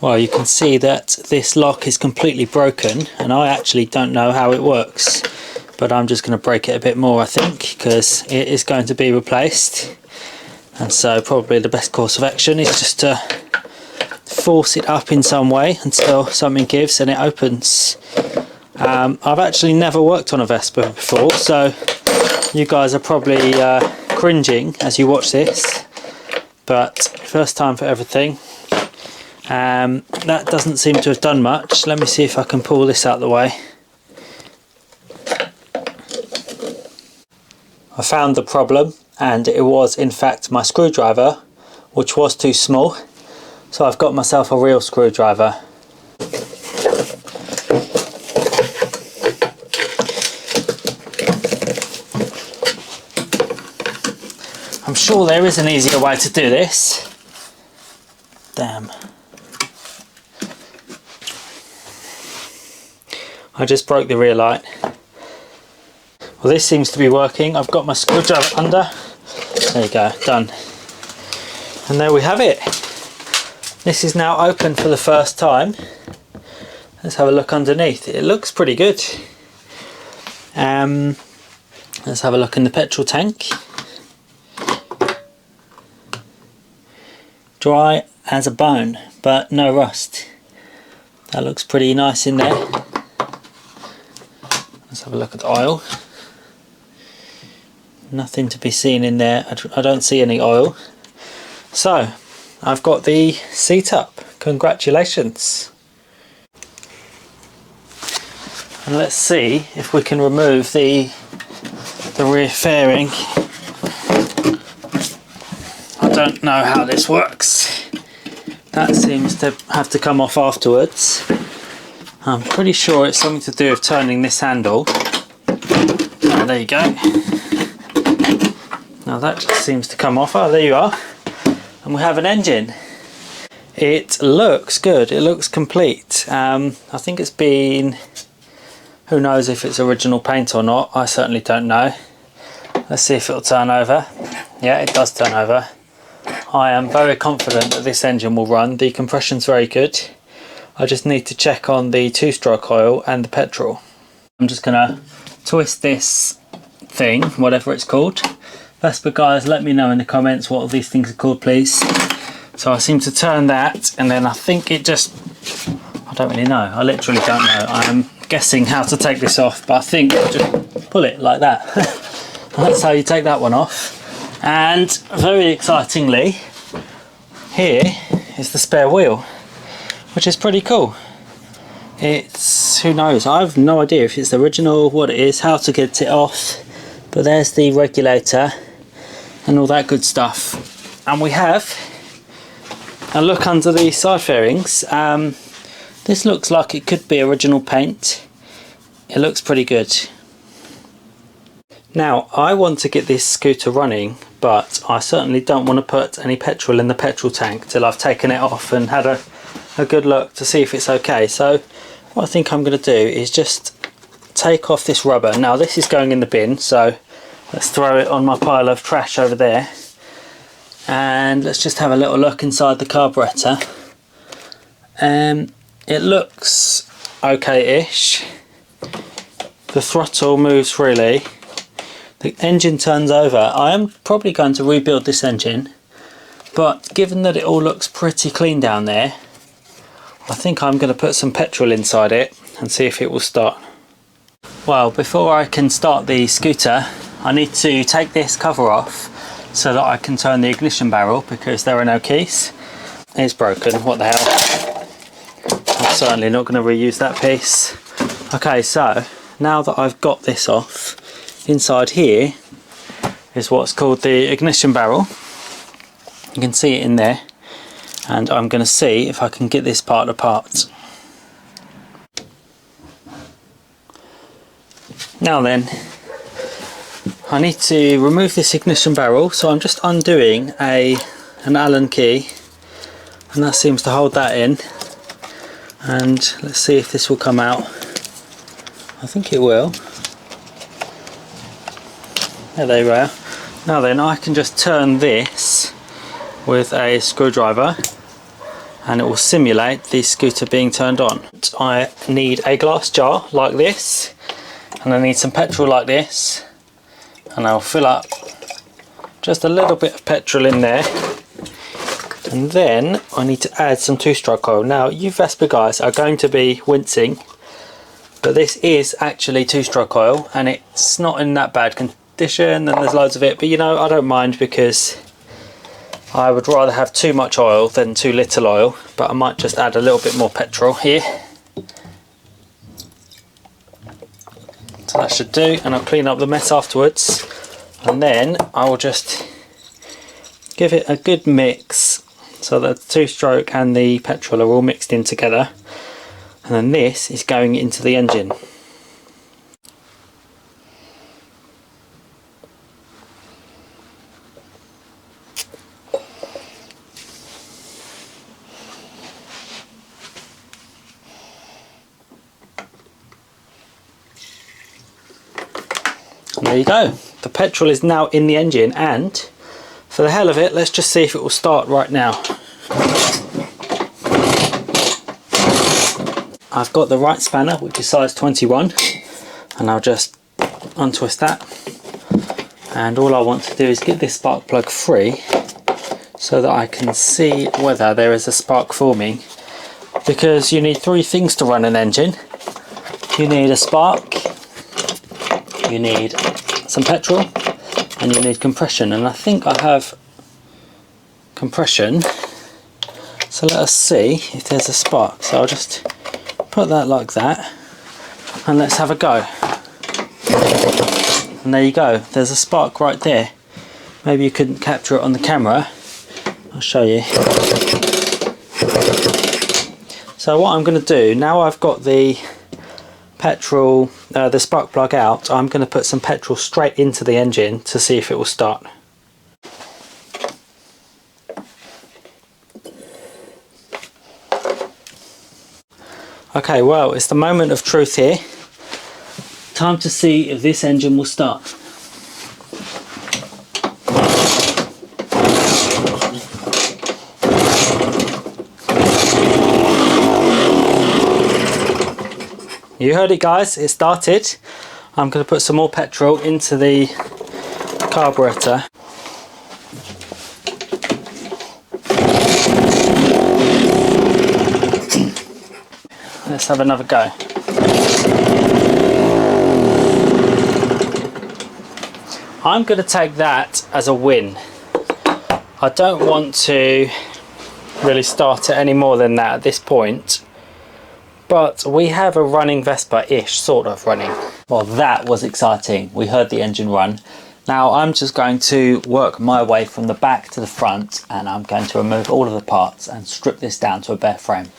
Well, you can see that this lock is completely broken, and I actually don't know how it works, but I'm just going to break it a bit more, I think, because it is going to be replaced. And so probably the best course of action is just to force it up in some way until something gives and it opens. I've actually never worked on a Vespa before, so you guys are probably cringing as you watch this, but first time for everything. That doesn't seem to have done much. Let me see if I can pull this out of the way. I found the problem, and it was in fact my screwdriver, which was too small, so I've got myself a real screwdriver. I'm sure there is an easier way to do this. Damn. I just broke the rear light. Well, this seems to be working. I've got my screwdriver under. There you go, done. And there we have it. This is now open for the first time. Let's have a look underneath. It looks pretty good. Let's have a look in the petrol tank. Dry as a bone, but no rust. That looks pretty nice in there. Let's have a look at the oil. Nothing to be seen in there. I don't see any oil. So I've got the seat up. Congratulations. And let's see if we can remove the rear fairing. I don't know how this works. That seems to have to come off afterwards. I'm pretty sure it's something to do with turning this handle. Oh, there you go. Now that just seems to come off. Oh, there you are. And we have an engine. It looks good. It looks complete. I think it's been... Who knows if it's original paint or not. I certainly don't know. Let's see if it'll turn over. Yeah, it does turn over. I am very confident that this engine will run. The compression's very good. I just need to check on the two-stroke oil and the petrol. I'm just going to twist this thing, whatever it's called. Vespa guys, let me know in the comments what all these things are called, please. So I seem to turn that, and then I think it just... I don't really know. I literally don't know. I'm guessing how to take this off, but I think just pull it like that. And that's how you take that one off. And very excitingly, here is the spare wheel, which is pretty cool. It's, who knows, I have no idea if it's the original, what it is, how to get it off, but there's the regulator and all that good stuff. And we have a look under the side fairings. This looks like it could be original paint. It looks pretty good. Now, I want to get this scooter running, but I certainly don't want to put any petrol in the petrol tank till I've taken it off and had a good look to see if it's okay. So what I think I'm going to do is just take off this rubber. Now this is going in the bin, so let's throw it on my pile of trash over there. And let's just have a little look inside the carburetor. It looks okay-ish. The throttle moves freely. The engine turns over. I am probably going to rebuild this engine, but given that it all looks pretty clean down there, I think I'm going to put some petrol inside it and see if it will start. Well, before I can start the scooter, I need to take this cover off so that I can turn the ignition barrel, because there are no keys. It's broken, what the hell. I'm certainly not going to reuse that piece. Okay, so now that I've got this off, inside here is what's called the ignition barrel. You can see it in there, and I'm going to see if I can get this part apart. Now then, I need to remove this ignition barrel, so I'm just undoing an Allen key, and that seems to hold that in. And let's see if this will come out. I think it will. There you are. Now then, I can just turn this with a screwdriver, and it will simulate the scooter being turned on. I need a glass jar like this, and I need some petrol like this, and I'll fill up just a little bit of petrol in there, and then I need to add some 2-stroke oil. Now you Vespa guys are going to be wincing, but this is actually 2-stroke oil and it's not in that bad condition, and there's loads of it, but you know, I don't mind because I would rather have too much oil than too little oil, but I might just add a little bit more petrol here. So that should do, and I'll clean up the mess afterwards, and then I will just give it a good mix so that the 2-stroke and the petrol are all mixed in together, and then this is going into the engine. And there you go, the petrol is now in the engine, and for the hell of it, let's just see if it will start right now. I've got the right spanner, which is size 21, and I'll just untwist that, and all I want to do is get this spark plug free so that I can see whether there is a spark forming, because you need 3 things to run an engine. You need a spark, you need some petrol, and you need compression, and I think I have compression, so let us see if there's a spark. So I'll just put that like that, and let's have a go. And there you go, there's a spark right there. Maybe you couldn't capture it on the camera, I'll show you. So what I'm going to do, now I've got the petrol, the spark plug out, I'm going to put some petrol straight into the engine to see if it will start. Okay, well, it's the moment of truth here. Time to see if this engine will start. You heard it guys, it started. I'm going to put some more petrol into the carburetor. Let's have another go. I'm going to take that as a win. I don't want to really start it any more than that at this point. But we have a running Vespa-ish, sort of running. Well, that was exciting. We heard the engine run. Now I'm just going to work my way from the back to the front, and I'm going to remove all of the parts and strip this down to a bare frame.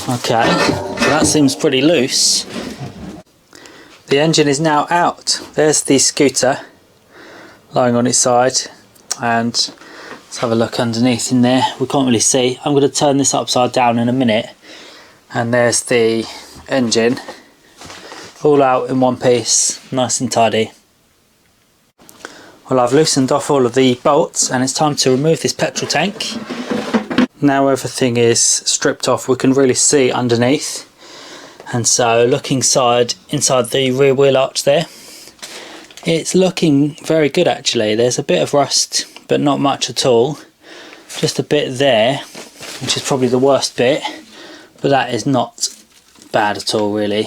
Okay, so that seems pretty loose. The engine is now out. There's the scooter lying on its side, and let's have a look underneath in there. We can't really see. I'm going to turn this upside down in a minute, and there's the engine all out in one piece, nice and tidy. Well, I've loosened off all of the bolts and it's time to remove this petrol tank. Now everything is stripped off, we can really see underneath. And so looking inside the rear wheel arch there, it's looking very good actually. There's a bit of rust, but not much at all. Just a bit there, which is probably the worst bit, but that is not bad at all really.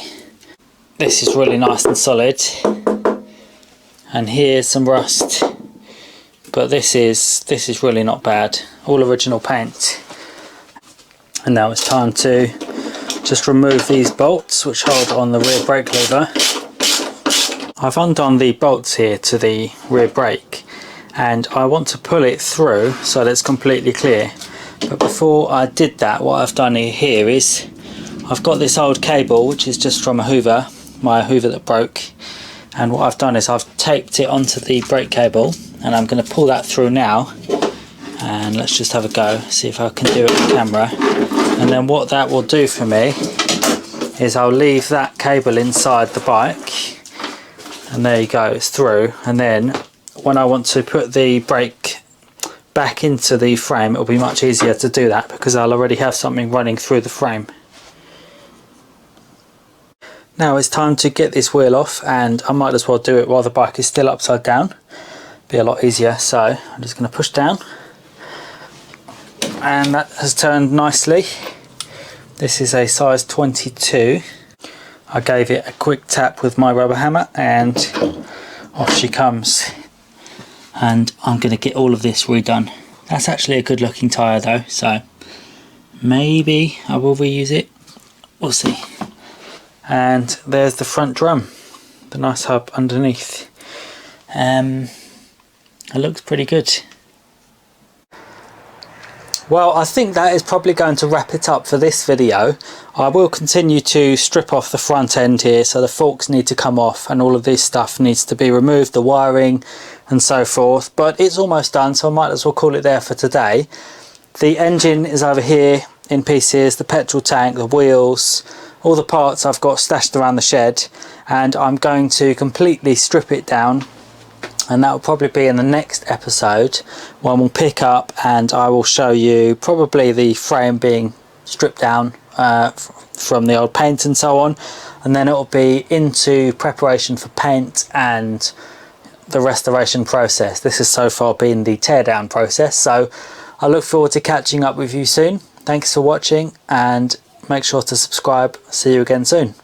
This is really nice and solid. And here's some rust, but this is really not bad. All original paint. And now it's time to just remove these bolts which hold on the rear brake lever. I've undone the bolts here to the rear brake, and I want to pull it through so that it's completely clear. But before I did that, what I've done here is I've got this old cable which is just from a Hoover, my Hoover that broke, and what I've done is I've taped it onto the brake cable, and I'm going to pull that through now. And let's just have a go, see if I can do it on camera. And then what that will do for me is I'll leave that cable inside the bike, and there you go, it's through. And then when I want to put the brake back into the frame, it'll be much easier to do that because I'll already have something running through the frame. Now it's time to get this wheel off, and I might as well do it while the bike is still upside down. Be a lot easier, so I'm just going to push down. And that has turned nicely. This is a size 22. I gave it a quick tap with my rubber hammer and off she comes. And I'm going to get all of this redone. That's actually a good looking tyre though, so maybe I will reuse it. We'll see. And there's the front drum, the nice hub underneath. It looks pretty good. Well, I think that is probably going to wrap it up for this video. I will continue to strip off the front end here, so the forks need to come off and all of this stuff needs to be removed, the wiring and so forth, but it's almost done, so I might as well call it there for today. The engine is over here in pieces, the petrol tank, the wheels, all the parts I've got stashed around the shed, and I'm going to completely strip it down. And that will probably be in the next episode when we'll pick up and I will show you probably the frame being stripped down from the old paint and so on, and then it will be into preparation for paint and the restoration process. This has so far been the teardown process, so I look forward to catching up with you soon. Thanks for watching and make sure to subscribe. See you again soon.